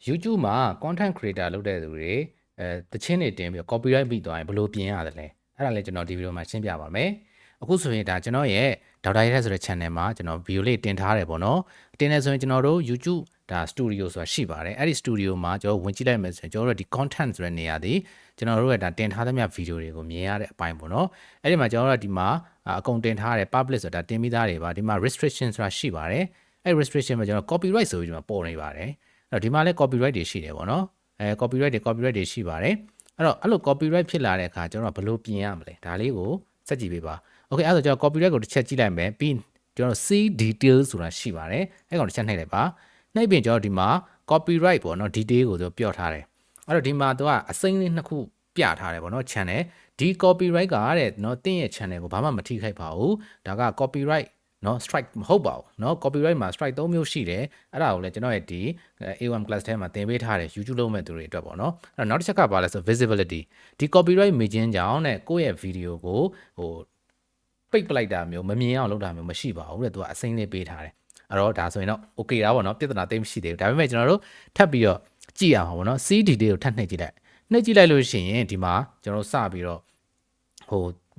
YouTube မှာ content creator လုပ်တဲ့သူတွေတချင်းတွေတင်ပြီး copyright ပြီးသွားရင်ဘယ်လိုပြင်ရတယ်လဲအဲ့ဒါလည်းကျွန်တော်ဒီဗီဒီယိုမှာရှင်းပြပါမယ်အခုဆိုရင်ဒါကျွန်တော်ရဲ့ဒေါက်တာရဲဆိုတဲ့ channel မှာကျွန်တော်ဗီဒီယိုလေးတင်ထားတယ်ပေါ့နော်တင်နေဆိုရင်ကျွန်တော်တို့ YouTube ဒါ studio ဆိုတာရှိပါတယ်အဲ့ဒီ studio မှာကျွန်တော်ဝင်ကြည့်လိုက်မယ်ဆိုရင်ကျွန်တော်တို့ဒီ content ဆိုတဲ့နေရာဒီကျွန်တော်တို့ရဲ့ဒါတင်ထားသမျှဗီဒီယိုတွေကိုမြင်ရတဲ့အပိုင်းပေါ့နော်အဲ့ဒီမှာကျွန်တော်တို့ဒီမှာအကုန်တင်ထားတယ် public ဆိုတာတင်ပြီးသားတွေပါဒီမှာ restriction ဆိုတာရှိပါတယ်အဲ့ restriction မှာကျွန်တော် copyright ဆိုပြီးဒီမှာပေါ်နေပါတယ်အဲ့တော့ဒီမှာလည်း copyright တွေရှိတယ်ပေါ့နော်copyright တွေရှိပါတယ်အဲ့လို copyright ဖြစ်လာတဲ့အခါကျွန်တော်ဘယ်လိုပြင်ရမလဲဒါလေးကိုစက်ကြည့်ပေးပါ okay အဲ့ဒါဆိုကျွန်တော် copyright ကိုတစ်ချက်ကြည့်လိုက်မယ်ပြီးကျွန်တော် see details ဆိုတာရှိပါတယ်အဲ့ကောင်တစ်ချက်နှိပ်လိုက်ပါနှိပ်ပြီးကျွန်တော်ဒီမှာ copyright ပေါ့နော် detail ကိုသူပြောထားတယ်အဲ့တော့ဒီမှာသူကအစိမ်းလေးနှစ်ခုပြထားတယ်ပေါ့နော် channel ဒီ copyright ကတဲ့နော်တင်းရဲ့ channel ကိုဘာမှမထိခိုက်ပါဘူးဒါက copyright နော် strike မဟုတ်ပါဘူးเนาะ copyright မှာ strike 3မျိုးရှိတယ်အဲ့ဒါကိုလည်းကျွန်တော်ရဲ့ဒီ A1 class ထဲမှာသင်ပေးထားတယ် YouTube လုပ်မဲ့သူတွေအတွက်ပေါ့เนาะအဲ့တော့နောက်တစ်ချက်ကဘာလဲဆို visibility ဒီ copyright မေ့ခြင်းကြောင့်တဲ့ကိုယ့်ရဲ့ video ကိုပိတ်ပလိုက်တာမျိုးမမြင်အောင်လုပ်တာမျိုးမရှိပါဘူးတဲ့သူကအစိမ်းလေးပေးထားတယ်အဲ့တော့ဒါဆိုရင်တော့ okay တာပေါ့เนาะပြဿနာသိမရှိသေးဘူးဒါပေမဲ့ကျွန်တော်တို့ထပ်ပြီးတော့ကြည့်အောင်ပေါ့เนาะ C detail ကိုထပ်နှိပ်ကြည့်လိုက်လို့ရှိရင်ဒီမှာကျွန်တော်စပြီးတော့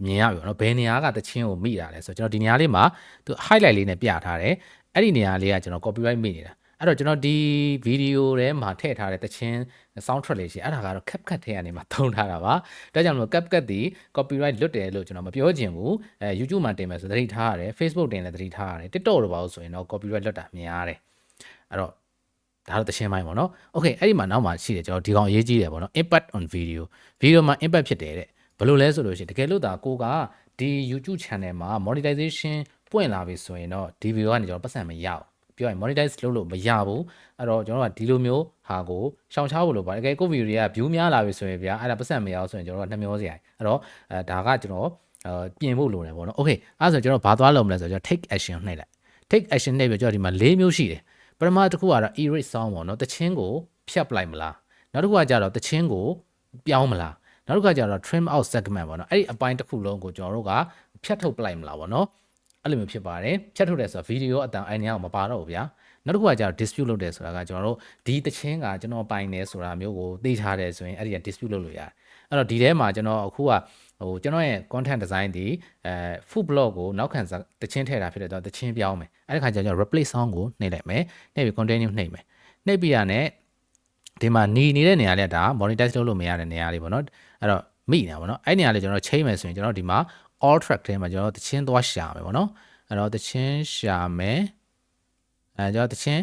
မြင်ရပြီเนาะဘယ်နေရာကတချင်းကိုမိတာလဲဆိုတော့ကျွန်တော်ဒီနေရာလေးမှာသူ highlight လေးနဲ့ပြထားတယ်အဲ့ဒီနေရာလေးကကျွန်တော် copyright မိနေတာအဲ့တော့ကျွန်တော်ဒီဗီဒီယိုထဲမှာထည့်ထားတဲ့တချင်း sound track လေးရှိအဲ့ဒါကတော့ CapCut ထဲကနေမှသုံးထားတာပါဒါကြောင့်မလို့ CapCut ဒီ copyright လွတ်တယ်လို့ကျွန်တော်မပြောချင်ဘူးYouTube မှာတင်မယ်ဆိုသတိထားရတယ် Facebook တင်လည်းသတိထားရတယ် TikTok တို့ပါလို့ဆိုရင်တော့ copyright လွတ်တာမြင်ရတယ်အဲ့တော့ဒါတော့တချင်းပိုင်းပေါ့နော် okay အဲ့ဒီမှာနောက်မှာရှိတယ်ကျွန်တော်ဒီကောင်အရေးကြီးတယ်ပေါ့နော် impact on video မှာ impact ဖြစ်တယ်တဲ့ဘယ်လိုလဲဆိုလို့ရှိရင်တကယ်လို့ဒါကိုကဒီ YouTube channel မှာ monetization ပွင့်လာပြီဆိုရင်တော့ဒီ video ကနေကျွန်တော်ပတ်စံမရဘူးပြောရင် monetize လုပ်လို့မရဘူးအဲ့တော့ကျွန်တော်ကဒီလိုမျိုးဟာကိုရှောင်ရှားဖို့လိုပါတယ်တကယ်ကို video တွေက view များလာပြီဆိုရင်ဗျာအဲ့ဒါပတ်စံမရအောင်ဆိုရင်ကျွန်တော်ကနှမျောစရာအဲ့တော့ဒါကကျွန်တော်ပြင်ဖို့လိုတယ်ပေါ့နော် okay အဲ့ဆိုကျွန်တော်ဘာသွားလုပ်မလဲဆိုတော့ကျွန်တော် take action နှိပ်လိုက် take action နှိပ်ပြီးကျွန်တော်ဒီမှာ၄မျိုးရှိတယ်ပထမတစ်ခုကတော့ erase sound ပေါ့နော်တချင်းကိုဖြတ်ပလိုက်မလားနောက်တစ်ခုကကြတော့တချင်းကိုပြောင်းမလားနောက်တစ်ခါကျတော့ trim out segment ပေါ့နော်အဲ့ဒီအပိုင်းတစ်ခုလုံးကိုကျွန်တော်တို့ကဖြတ်ထုတ်ပလိုက်မလားပေါ့နော်အဲ့လိုမျိုးဖြစ်ပါတယ်ဖြတ်ထုတ်တယ်ဆိုတော့ဗီဒီယိုအတန်အိုင်နေအောင်မပါတော့ဘူးဗျာနောက်တစ်ခုကကျတော့ dispute လုပ်တယ်ဆိုတာကကျွန်တော်တို့ဒီတချင်းကကျွန်တော်ပိုင်နေဆိုတာမျိုးကိုသိထားတယ်ဆိုရင်အဲ့ဒီက dispute လုပ်လို့ရတယ်အဲ့တော့ဒီထဲမှာကျွန်တော်အခုကကျွန်တော်ရဲ့ content design ဒီfood blog ကိုနောက်ခံတချင်းထည့်တာဖြစ်တဲ့တော့တချင်းပြောင်းမယ်အဲ့ဒီခါကျကျွန်တော် replace sound ကိုနှိပ်လိုက်မယ်နှိပ်ပြီး continue နှိပ်မယ်နှိပ်ပြီးရတဲ့ဒီမှာနေတဲ့နေရာလေးကဒါ monetize လုပ်လို့မရတဲ့နေရာလေးပေါ့နော်အဲ့တော့မိနေတာပေါ့နော်အဲ့နေရာလေးကျွန်တော်ချိန်မယ်ဆိုရင်ကျွန်တော်ဒီမှာ all track ထဲမှာကျွန်တော်တချင်းသွားရှာမယ်ပေါ့နော်အဲ့တော့တချင်းရှာမယ်ကျွန်တော်တချင်း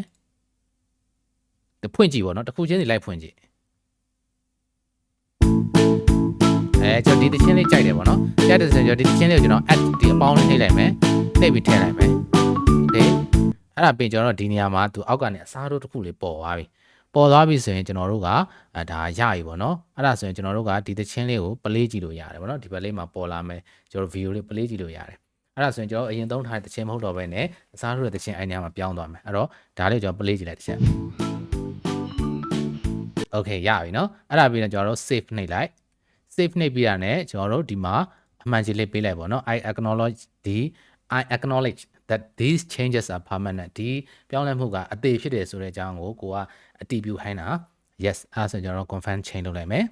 ဖွင့်ကြည့်ပေါ့နော်တစ်ခုချင်းစီလိုက်ဖွင့်ကြည့်ကျွန်တော်ဒီတချင်းလေးကြိုက်တယ်ပေါ့နော်ကြိုက်တယ်ဆိုရင်ကျွန်တော်ဒီတချင်းလေးကိုကျွန်တော် add ဒီအပေါင်းလေးနှိပ်လိုက်မယ်နှိပ်ပြီးထည့်လိုက်မယ်ဒီအဲ့ဒါပြင်ကျွန်တော်ဒီနေရာမှာသူအောက်ကနေအစားတို့တစ်ခုလေးပေါ်သွားပြီပေါ်သွားပြီဆိုရင်ကျွန်တော်တို့ကဒါရပြီပေါ့နော်အဲ့ဒါဆိုရင်ကျွန်တော်တို့ကဒီသချင်းလေးကို play ကြည့်လို့ရတယ်ပေါ့နော်ဒီဘက်လေးမှာပေါ်လာမယ်ကျွန်တော် video လေး play ကြည့်လို့ရတယ်အဲ့ဒါဆိုရင်ကျွန်တော်အရင်သုံးထားတဲ့သချင်းမဟုတ်တော့ဘဲနဲ့အစားထိုးတဲ့သချင်းအိုင်နေရာမှာပြောင်းသွားမယ်အဲ့တော့ဒါလေးကျွန်တော် play ကြည့်လိုက်တစ်ချက် okay ရပြီနော်အဲ့ဒါပြီးတော့ကျွန်တော်တို့ save နှိပ်လိုက် save နှိပ်ပြီးရတဲ့ကျွန်တော်တို့ဒီမှာအမှန်ကြီးလေးပေးလိုက်ပေါ့နော် I acknowledge that these changes are permanent ဒီပြောင်းလဲမှုကအသေးဖြစ်တယ်ဆိုတဲ့အကြောင်းကိုကအတည်ပြုခိုင်းတာ yes အဲ့ဆိုကျွန်တော် confirm chain လုပ်လိုက်မယ်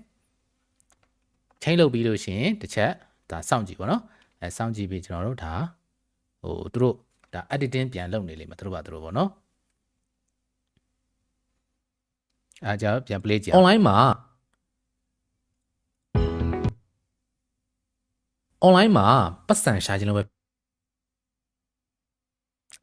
chain လုပ်ပြီးလို့ရှိရင်တစ်ချက်ဒါစောင့်ကြည့်ပေါ့နော်စောင့်ကြည့်ပြီးကျွန်တော်တို့ဒါသူတို့ဒါ editing ပြန်လုပ်နေလိမ့်မယ်သူတို့ပေါ့နော်ကျွန်တော်ပြန် play ကြည့် online မှာပတ်စံရှာခြင်းလို့ပဲ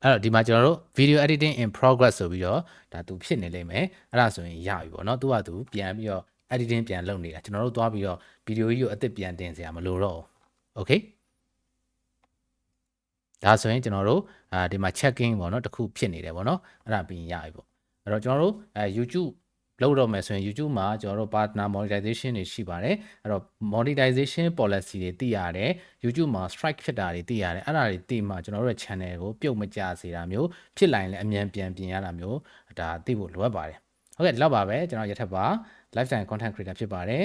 အဲ့တော့ဒီမှာကျွန်တော်တို့ video editing in progress ဆိုပြီးတော့ဒါသူဖြစ်နေလိမ့်မယ်အဲ့ဒါဆိုရင်ရပြီပေါ့နော်သူကသူပြန်ပြီးတော့ editing ပြန်လုပ်နေတာကျွန်တော်တို့သွားပြီးတော့ video ကြီးကိုအသစ်ပြန်တင်စရာမလိုတော့ဘူး okay ဒါဆိုရင်ကျွန်တော်တို့ဒီမှာ checking ပေါ့နော်တခုဖြစ်နေတယ်ပေါ့နော်အဲ့ဒါပြီးရင်ရပြီပေါ့အဲ့တော့ကျွန်တော်တို့YouTube လုပ်တော့မယ်ဆိုရင် YouTube မှာကျွန်တော်တို့ partner monetization တွေရှိပါတယ်အဲ့တော့ monetization policy တွေသိရတယ် YouTube မှာ strike ဖြစ်တာတွေသိရတယ်အဲ့ဒါတွေသိမှကျွန်တော်တို့ရဲ့ channel ကိုပြုတ်မကျစေတာမျိုးဖြစ်လာရင်လည်းအမြန်ပြန်ပြင်ရတာမျိုးဒါသိဖို့လိုအပ်ပါတယ်ဟုတ်ကဲ့ဒီလောက်ပါပဲကျွန်တော်ရထက်ပါ lifestyle content creator ဖြစ်ပါတယ်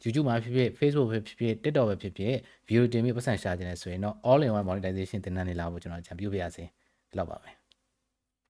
YouTube မှာဖြစ်ဖြစ် Facebook ပဲဖြစ်ဖြစ် TikTok ပဲဖြစ်ဖြစ် video တင်ပြီးပတ်စံရှာခြင်းလဲဆိုရင်တော့ all in one monetization သင်တန်းတွေလာဖို့ကျွန်တော်ကြံပြပြရစေဒီလောက်ပါပဲ